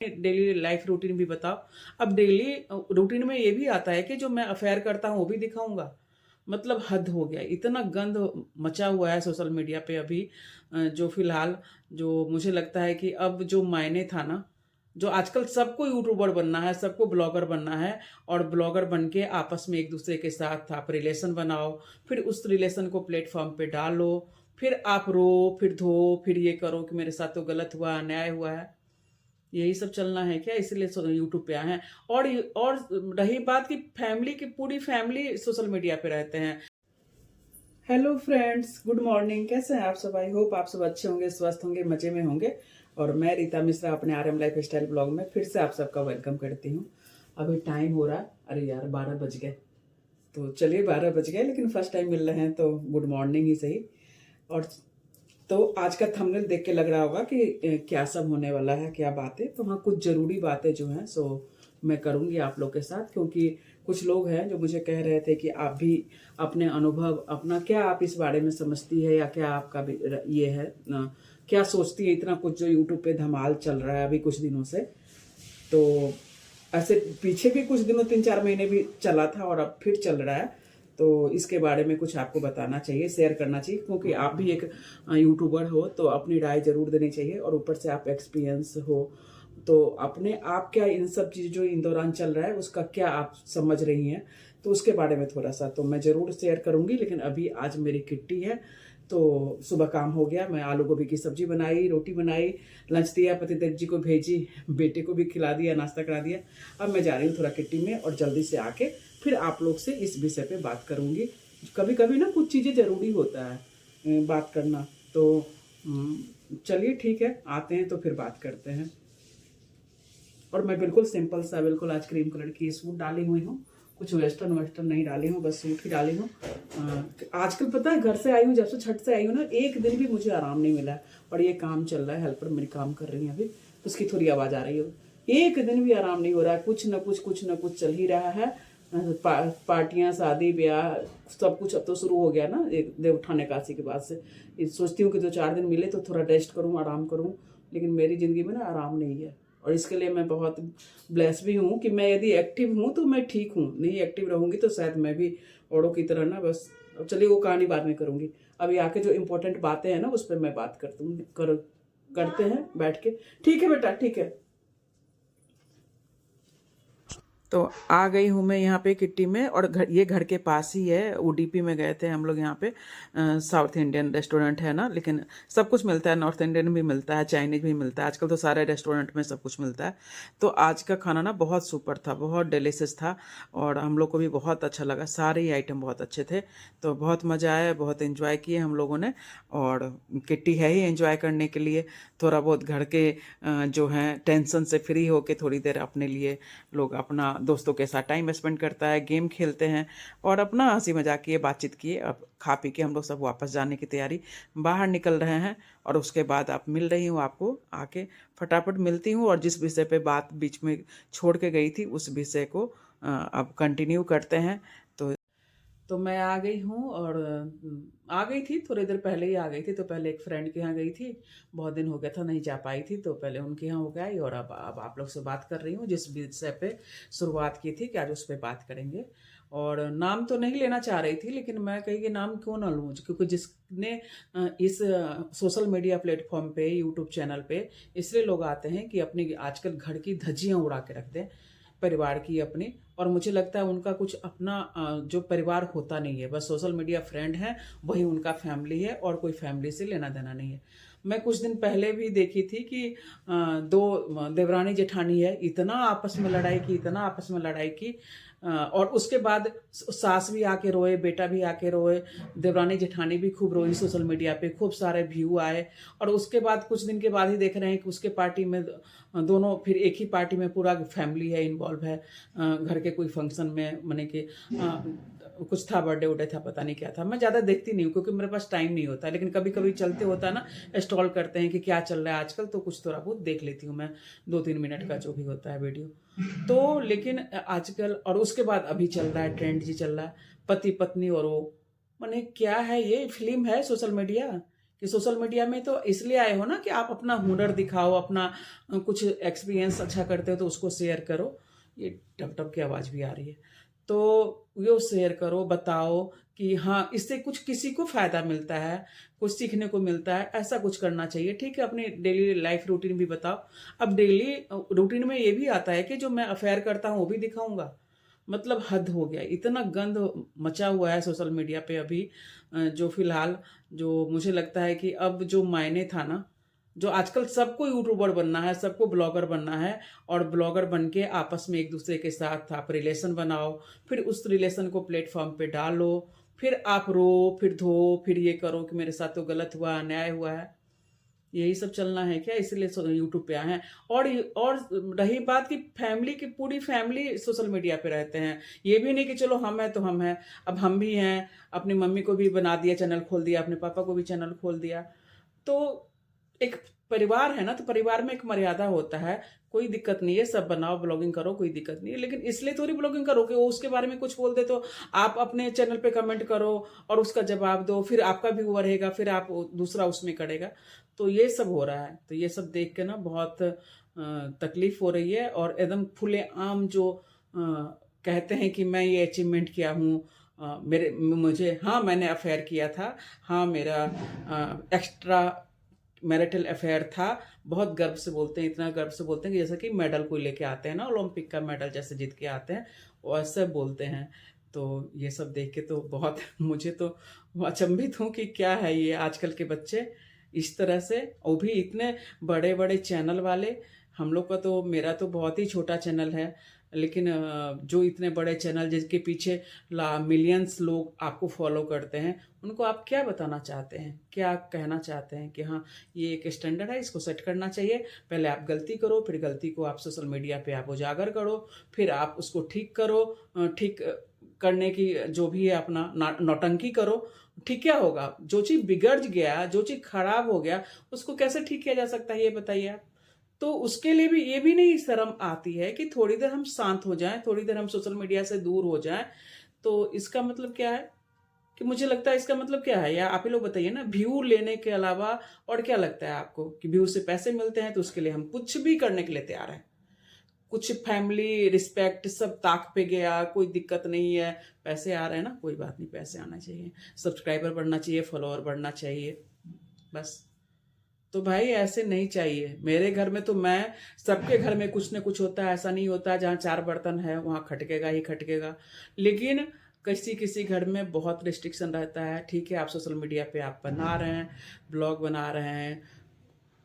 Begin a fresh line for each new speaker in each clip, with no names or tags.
Daily life routine भी बताओ। अब डेली रूटीन में ये भी आता है कि जो मैं अफेयर करता हूँ वो भी दिखाऊंगा। मतलब हद हो गया, इतना गंद मचा हुआ है सोशल मीडिया पे अभी। जो फिलहाल जो मुझे लगता है कि अब जो मायने था ना, जो आजकल सबको यूट्यूबर बनना है, सबको ब्लॉगर बनना है, और ब्लॉगर बन के आपस में एक दूसरे के साथ आप रिलेशन बनाओ, फिर उस रिलेशन को प्लेटफॉर्म पे डालो, फिर आप रो, फिर धो, फिर ये करो कि मेरे साथ तो गलत हुआ, अन्याय हुआ है। यही सब चलना है क्या? इसीलिए यूट्यूब पे आए हैं। और रही बात की फैमिली की, पूरी फैमिली सोशल मीडिया पे रहते हैं। Hello friends, good morning. कैसे हैं आप सब? आई होप आप सब अच्छे होंगे, स्वस्थ होंगे, मजे में होंगे। और मैं रीता मिश्रा अपने RM लाइफ स्टाइल ब्लॉग में फिर से आप सबका वेलकम करती हूँ। अभी टाइम हो रहा है, अरे यार 12 बज गए। तो चलिए 12 बज गए, लेकिन फर्स्ट टाइम मिल रहे हैं तो गुड मॉर्निंग ही सही। और तो आज का थंबनेल देख के लग रहा होगा कि क्या सब होने वाला है, क्या बातें। तो हाँ, कुछ ज़रूरी बातें जो हैं सो मैं करूँगी आप लोग के साथ, क्योंकि कुछ लोग हैं जो मुझे कह रहे थे कि आप भी अपने अनुभव, अपना क्या आप इस बारे में समझती है, या क्या आपका भी ये है क्या सोचती है, इतना कुछ जो यूट्यूब पे धमाल चल रहा है अभी कुछ दिनों से। तो ऐसे पीछे भी कुछ दिनों 3-4 महीने भी चला था और अब फिर चल रहा है। तो इसके बारे में कुछ आपको बताना चाहिए, शेयर करना चाहिए, क्योंकि आप भी एक यूट्यूबर हो तो अपनी राय जरूर देनी चाहिए। और ऊपर से आप एक्सपीरियंस हो, तो अपने आप क्या इन सब चीज़ जो इन दौरान चल रहा है उसका क्या आप समझ रही हैं, तो उसके बारे में थोड़ा सा तो मैं ज़रूर शेयर करूंगी। लेकिन अभी आज मेरी किट्टी है, तो सुबह काम हो गया। मैं आलू गोभी की सब्जी बनाई, रोटी बनाई, लंच दिया, पतिदेव जी को भेजी, बेटे को भी खिला दिया, नाश्ता करा दिया। अब मैं जा रही हूँ थोड़ा किट्टी में, और जल्दी से आके फिर आप लोग से इस विषय पे बात करूँगी। कभी कभी ना कुछ चीज़ें ज़रूरी होता है बात करना। तो चलिए ठीक है, आते हैं तो फिर बात करते हैं। और मैं बिल्कुल सिंपल सा, बिल्कुल आज क्रीम कलर की सूट डाली हुई हूँ, कुछ वेस्टर्न वेस्टर्न नहीं डाली हूँ, बस सूट ही डाली हूँ। आजकल पता है, घर से आई हूँ, जब से छठ से आई हूँ ना, एक दिन भी मुझे आराम नहीं मिला है। और ये काम चल रहा है, हेल्पर मेरी काम कर रही है अभी, उसकी थोड़ी आवाज़ आ रही है। एक दिन भी आराम नहीं हो रहा है, कुछ न कुछ चल ही रहा है। पार्टियां, शादी, ब्याह, सब कुछ अब तो शुरू हो गया ना एक देवउठान एकादशी के बाद से। सोचती हूँ कि 2-4 दिन मिले तो थोड़ा रेस्ट करूँ, आराम करूँ, लेकिन मेरी ज़िंदगी में ना आराम नहीं है। और इसके लिए मैं बहुत ब्लेस भी हूँ कि मैं यदि एक्टिव हूँ तो मैं ठीक हूँ, नहीं एक्टिव रहूँगी तो शायद मैं भी औरों की तरह ना बस। अब चलिए वो कहानी बाद में करूँगी। अभी आके जो इम्पोर्टेंट बातें हैं ना उस पर मैं बात करते हैं बैठ के। ठीक है बेटा, ठीक है। तो आ गई हूँ मैं यहाँ पे किट्टी में, और ये घर के पास ही है। UDP में गए थे हम लोग, यहाँ पे साउथ इंडियन रेस्टोरेंट है ना, लेकिन सब कुछ मिलता है, नॉर्थ इंडियन भी मिलता है, चाइनीज भी मिलता है, आजकल तो सारे रेस्टोरेंट में सब कुछ मिलता है। तो आज का खाना ना बहुत सुपर था, बहुत डिलीशियस था, और हम लोग को भी बहुत अच्छा लगा, सारे ही आइटम बहुत अच्छे थे। तो बहुत मज़ा आया, बहुत इन्जॉय किए हम लोगों ने। और किट्टी है ही एंजॉय करने के लिए, थोड़ा बहुत घर के जो हैं टेंशन से फ्री होके थोड़ी देर अपने लिए लोग अपना दोस्तों के साथ टाइम स्पेंड करता है, गेम खेलते हैं, और अपना हंसी मजाक किए, बातचीत किए। अब खा पी के हम लोग सब वापस जाने की तैयारी, बाहर निकल रहे हैं। और उसके बाद आप मिल रही हूँ, आपको आके फटाफट मिलती हूँ, और जिस विषय पे बात बीच में छोड़ के गई थी उस विषय को अब कंटिन्यू करते हैं। तो मैं आ गई हूँ, और आ गई थी थोड़ी देर पहले ही आ गई थी। तो पहले एक फ्रेंड के यहाँ गई थी, बहुत दिन हो गया था नहीं जा पाई थी, तो पहले उनके यहाँ हो गई। और अब आप लोग से बात कर रही हूँ जिस विषय पे शुरुआत की थी कि आज उस पर बात करेंगे। और नाम तो नहीं लेना चाह रही थी, लेकिन मैं कही कि नाम क्यों ना लूँ, क्योंकि जिसने इस सोशल मीडिया प्लेटफॉर्म पे, यूट्यूब चैनल पे इसलिए लोग आते हैं कि अपनी आजकल घर की धज्जियाँ उड़ा के रखते हैं, परिवार की अपनी। और मुझे लगता है उनका कुछ अपना जो परिवार होता नहीं है, बस सोशल मीडिया फ्रेंड है, वही उनका फैमिली है, और कोई फैमिली से लेना देना नहीं है। मैं कुछ दिन पहले भी देखी थी कि दो देवरानी जेठानी है, इतना आपस में लड़ाई की, इतना आपस में लड़ाई की। और उसके बाद सास भी आके रोए, बेटा भी आके रोए, देवरानी जेठानी भी खूब रोई, सोशल मीडिया पे खूब सारे व्यू आए। और उसके बाद कुछ दिन के बाद ही देख रहे हैं कि उसके पार्टी में दोनों, फिर एक ही पार्टी में पूरा फैमिली है, इन्वॉल्व है। घर के कोई फंक्शन में, माने कि कुछ था, बर्थडे उडे था, पता नहीं क्या था। मैं ज़्यादा देखती नहीं हूँ क्योंकि मेरे पास टाइम नहीं होता, लेकिन कभी कभी चलते होता है ना, स्टॉल करते हैं कि क्या चल रहा है आजकल, तो कुछ थोड़ा बहुत देख लेती हूँ मैं, 2-3 मिनट का जो भी होता है वीडियो। तो लेकिन आजकल, और उसके बाद अभी चल रहा है ट्रेंड जी, चल रहा है पति पत्नी और वो, माने क्या है, ये फिल्म है सोशल मीडिया कि सोशल मीडिया में तो इसलिए आए हो ना कि आप अपना हुनर दिखाओ, अपना कुछ एक्सपीरियंस अच्छा करते हो तो उसको शेयर करो। ये टप टप की आवाज़ भी आ रही है। तो वो शेयर करो, बताओ कि हाँ, इससे कुछ किसी को फ़ायदा मिलता है, कुछ सीखने को मिलता है, ऐसा कुछ करना चाहिए। ठीक है, अपनी डेली लाइफ रूटीन भी बताओ। अब डेली रूटीन में ये भी आता है कि जो मैं अफेयर करता हूँ वो भी दिखाऊंगा। मतलब हद हो गया, इतना गंद मचा हुआ है सोशल मीडिया पे अभी। जो फिलहाल जो मुझे लगता है कि अब जो मायने था ना, जो आजकल सबको यूट्यूबर बनना है, सबको ब्लॉगर बनना है, और ब्लॉगर बन के आपस में एक दूसरे के साथ आप रिलेशन बनाओ, फिर उस रिलेशन को प्लेटफॉर्म पे डालो, फिर आप रो, फिर धो, फिर ये करो कि मेरे साथ तो गलत हुआ, अन्याय हुआ है। यही सब चलना है क्या? इसीलिए यूट्यूब पे आए हैं। और रही बात कि फैमिली की, पूरी फैमिली सोशल मीडिया पे रहते हैं। ये भी नहीं कि चलो हम हैं तो हम हैं, अब हम भी हैं, अपनी मम्मी को भी बना दिया, चैनल खोल दिया, अपने पापा को भी चैनल खोल दिया। तो एक परिवार है ना, तो परिवार में एक मर्यादा होता है। कोई दिक्कत नहीं है, सब बनाओ, ब्लॉगिंग करो, कोई दिक्कत नहीं है, लेकिन इसलिए थोड़ी ब्लॉगिंग करो कि वो उसके बारे में कुछ बोल दे तो आप अपने चैनल पे कमेंट करो और उसका जवाब दो, फिर आपका भी हुआ रहेगा, फिर आप दूसरा उसमें करेगा। तो ये सब हो रहा है। तो ये सब देख के ना बहुत तकलीफ हो रही है। और एकदम खुले आम जो कहते हैं कि मैं ये अचीवमेंट किया हूँ, मेरे मुझे, हाँ मैंने अफेयर किया था, हाँ मेरा एक्स्ट्रा मैरिटल अफेयर था, बहुत गर्व से बोलते हैं, इतना गर्व से बोलते हैं कि जैसे कि मेडल कोई लेके आते हैं ना, ओलंपिक का मेडल जैसे जीत के आते हैं, वैसे बोलते हैं। तो ये सब देख के तो बहुत मुझे तो अचंभित हूँ कि क्या है ये आजकल के बच्चे इस तरह से, वो भी इतने बड़े बड़े चैनल वाले। हम लोग का तो, मेरा तो बहुत ही छोटा चैनल है, लेकिन जो इतने बड़े चैनल जिसके पीछे मिलियंस लोग आपको फॉलो करते हैं, उनको आप क्या बताना चाहते हैं, क्या कहना चाहते हैं कि हाँ ये एक स्टैंडर्ड है, इसको सेट करना चाहिए। पहले आप गलती करो, फिर गलती को आप सोशल मीडिया पे आप उजागर करो, फिर आप उसको ठीक करो, ठीक करने की जो भी है अपना नौटंकी करो। ठीक क्या होगा? जो चीज़ बिगड़ गया, जो चीज़ खराब हो गया, उसको कैसे ठीक किया जा सकता है, ये बताइए आप। तो उसके लिए भी ये भी नहीं शर्म आती है कि थोड़ी देर हम शांत हो जाएं, थोड़ी देर हम सोशल मीडिया से दूर हो जाएं। तो इसका मतलब क्या है? कि मुझे लगता है इसका मतलब क्या है, या आप ही लोग बताइए ना। व्यू लेने के अलावा और क्या लगता है आपको? कि व्यू से पैसे मिलते हैं तो उसके लिए हम कुछ भी करने के लिए तैयार हैं। कुछ फैमिली रिस्पेक्ट सब ताक पे गया, कोई दिक्कत नहीं है, पैसे आ रहे हैं ना, कोई बात नहीं, पैसे आना चाहिए, सब्सक्राइबर बढ़ना चाहिए, फॉलोअर बढ़ना चाहिए, बस। तो भाई ऐसे नहीं चाहिए। मेरे घर में तो मैं, सबके घर में कुछ न कुछ होता है, ऐसा नहीं होता जहाँ 4 बर्तन है वहाँ खटकेगा ही खटकेगा। लेकिन किसी किसी घर में बहुत रिस्ट्रिक्शन रहता है। ठीक है, आप सोशल मीडिया पे आप बना रहे हैं, ब्लॉग बना रहे हैं,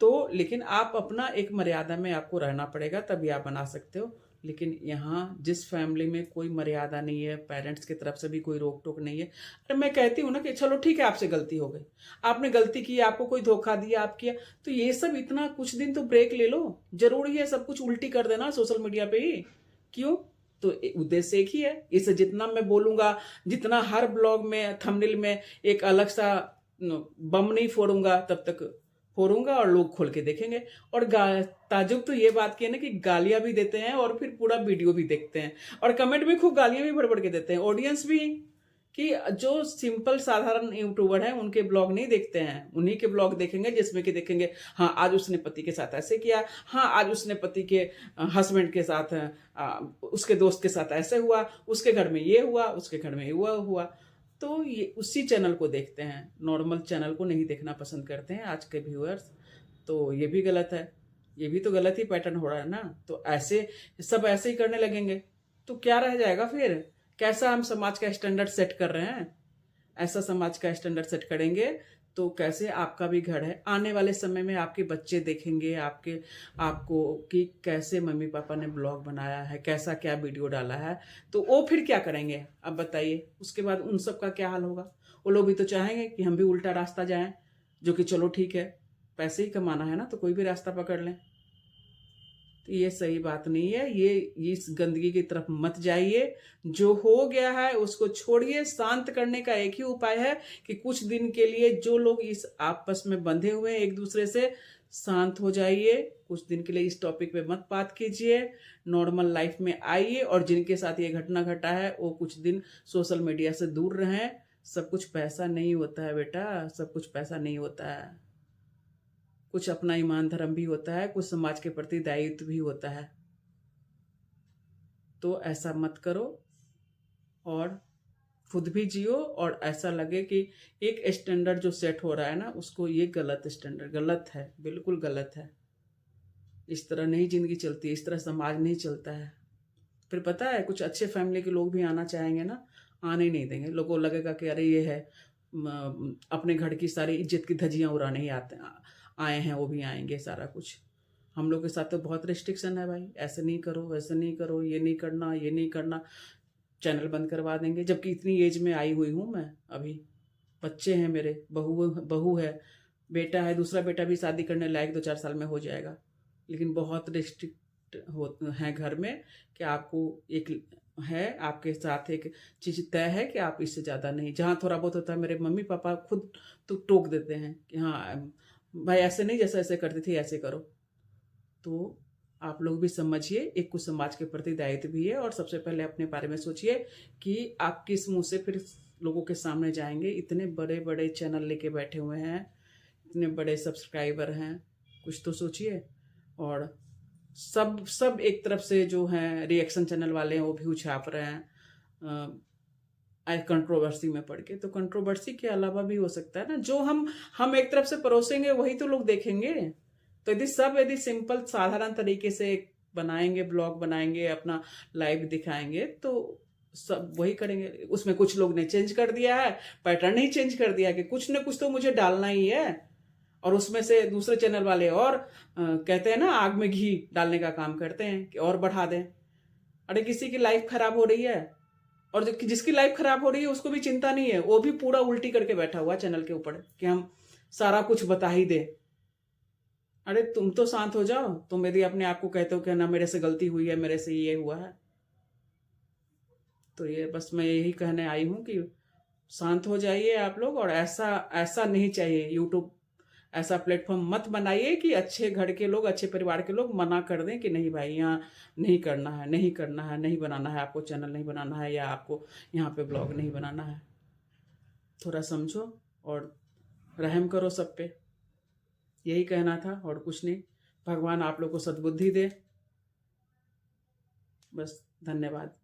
तो लेकिन आप अपना एक मर्यादा में आपको रहना पड़ेगा, तभी आप बना सकते हो। लेकिन यहाँ जिस फैमिली में कोई मर्यादा नहीं है, पेरेंट्स की तरफ से भी कोई रोक टोक नहीं है। अरे मैं कहती हूँ ना कि चलो ठीक है, आपसे गलती हो गई, आपने गलती की, आपको कोई धोखा दिया, आप किया, तो ये सब इतना कुछ दिन तो ब्रेक ले लो। जरूरी है सब कुछ उल्टी कर देना सोशल मीडिया पे ही? क्यों? तो उद्देश्य एक ही है। इसे जितना मैं बोलूंगा, जितना हर ब्लॉग में थंबनेल में एक अलग सा बम नहीं फोड़ूंगा, तब तक फोड़ूंगा और लोग खोल के देखेंगे। और ताजुब तो ये बात की है ना कि गालियां भी देते हैं और फिर पूरा वीडियो भी देखते हैं, और कमेंट में खूब गालियां भी बढ़ के देते हैं। ऑडियंस भी, कि जो सिंपल साधारण यूट्यूबर हैं उनके ब्लॉग नहीं देखते हैं, उन्हीं के ब्लॉग देखेंगे जिसमें कि देखेंगे हाँ आज उसने पति के साथ ऐसे किया, हाँ आज उसने पति के हस्बैंड के साथ उसके दोस्त के साथ ऐसे हुआ, उसके घर में ये हुआ, उसके घर में ये हुआ। तो ये उसी चैनल को देखते हैं, नॉर्मल चैनल को नहीं देखना पसंद करते हैं आज के व्यूअर्स। तो ये भी गलत है, ये भी तो गलत ही पैटर्न हो रहा है ना। तो ऐसे सब ऐसे ही करने लगेंगे तो क्या रह जाएगा फिर? कैसा हम समाज का स्टैंडर्ड सेट कर रहे हैं? ऐसा समाज का स्टैंडर्ड सेट करेंगे तो कैसे? आपका भी घर है, आने वाले समय में आपके बच्चे देखेंगे आपको कि कैसे मम्मी पापा ने ब्लॉग बनाया है, कैसा क्या वीडियो डाला है, तो वो फिर क्या करेंगे? अब बताइए, उसके बाद उन सब का क्या हाल होगा? वो लोग भी तो चाहेंगे कि हम भी उल्टा रास्ता जाएं, जो कि चलो ठीक है, पैसे ही कमाना है ना, तो कोई भी रास्ता पकड़ लें। तो ये सही बात नहीं है। ये इस गंदगी की तरफ मत जाइए। जो हो गया है उसको छोड़िए। शांत करने का एक ही उपाय है कि कुछ दिन के लिए जो लोग इस आपस में बंधे हुए हैं एक दूसरे से, शांत हो जाइए। कुछ दिन के लिए इस टॉपिक पे मत बात कीजिए, नॉर्मल लाइफ में आइए, और जिनके साथ ये घटना घटा है वो कुछ दिन सोशल मीडिया से दूर रहें, सब कुछ पैसा नहीं होता है बेटा, सब कुछ पैसा नहीं होता है। कुछ अपना ईमान धर्म भी होता है, कुछ समाज के प्रति दायित्व भी होता है। तो ऐसा मत करो और खुद भी जियो, और ऐसा लगे कि एक स्टैंडर्ड जो सेट हो रहा है ना, उसको, ये गलत स्टैंडर्ड, गलत है, बिल्कुल गलत है। इस तरह नहीं जिंदगी चलती है, इस तरह समाज नहीं चलता है। फिर पता है, कुछ अच्छे फैमिली के लोग भी आना चाहेंगे ना, आने ही नहीं देंगे। लोगों को लगेगा कि अरे ये है अपने घर की सारी इज्जत की धज्जियां उड़ाने ही आए हैं, वो भी आएंगे सारा कुछ। हम लोग के साथ तो बहुत रिस्ट्रिक्शन है भाई, ऐसे नहीं करो, वैसे नहीं करो, ये नहीं करना, ये नहीं करना, चैनल बंद करवा देंगे। जबकि इतनी एज में आई हुई हूँ मैं अभी, बच्चे हैं मेरे, बहू है, बेटा है, दूसरा बेटा भी शादी करने लायक 2-4 साल में हो जाएगा। लेकिन बहुत रिस्ट्रिक्ट हो हैं घर में कि आपको एक है, आपके साथ एक चीज़ तय है कि आप इससे ज़्यादा नहीं। जहाँ थोड़ा बहुत होता है, मेरे मम्मी पापा खुद तो टोक देते हैं कि हाँ भाई ऐसे नहीं, जैसे ऐसे करती थी ऐसे करो। तो आप लोग भी समझिए, एक कुछ समाज के प्रति दायित्व भी है। और सबसे पहले अपने बारे में सोचिए कि आप किस मुंह से फिर लोगों के सामने जाएंगे। इतने बड़े बड़े चैनल लेके बैठे हुए हैं, इतने बड़े सब्सक्राइबर हैं, कुछ तो सोचिए। और सब सब एक तरफ से जो हैं रिएक्शन चैनल वाले हैं, वो भी उछाप रहे हैं कंट्रोवर्सी में पड़ के। तो कंट्रोवर्सी के अलावा भी हो सकता है ना, जो हम एक तरफ से परोसेंगे वही तो लोग देखेंगे। तो यदि सिंपल साधारण तरीके से बनाएंगे, ब्लॉग बनाएंगे, अपना लाइव दिखाएंगे, तो सब वही करेंगे। उसमें कुछ लोग ने चेंज कर दिया है, पैटर्न ही चेंज कर दिया है कि कुछ न कुछ तो मुझे डालना ही है। और उसमें से दूसरे चैनल वाले और कहते हैं ना, आग में घी डालने का काम करते हैं कि और बढ़ा दें। अरे किसी की लाइफ खराब हो रही है, और जिसकी लाइफ खराब हो रही है उसको भी चिंता नहीं है, वो भी पूरा उल्टी करके बैठा हुआ चैनल के ऊपर कि हम सारा कुछ बता ही दे। अरे तुम तो शांत हो जाओ। तुम यदि अपने आप को कहते हो कि ना मेरे से गलती हुई है, मेरे से ये हुआ है, तो ये बस मैं यही कहने आई हूँ कि शांत हो जाइए आप लोग। और ऐसा ऐसा नहीं चाहिए। यूट्यूब ऐसा प्लेटफॉर्म मत बनाइए कि अच्छे घर के लोग, अच्छे परिवार के लोग मना कर दें कि नहीं भाई यहाँ नहीं करना है, नहीं करना है, नहीं बनाना है, आपको चैनल नहीं बनाना है, या आपको यहाँ पे ब्लॉग नहीं बनाना है। थोड़ा समझो और रहम करो सब पे, यही कहना था और कुछ नहीं। भगवान आप लोग को सद्बुद्धि दे। बस, धन्यवाद।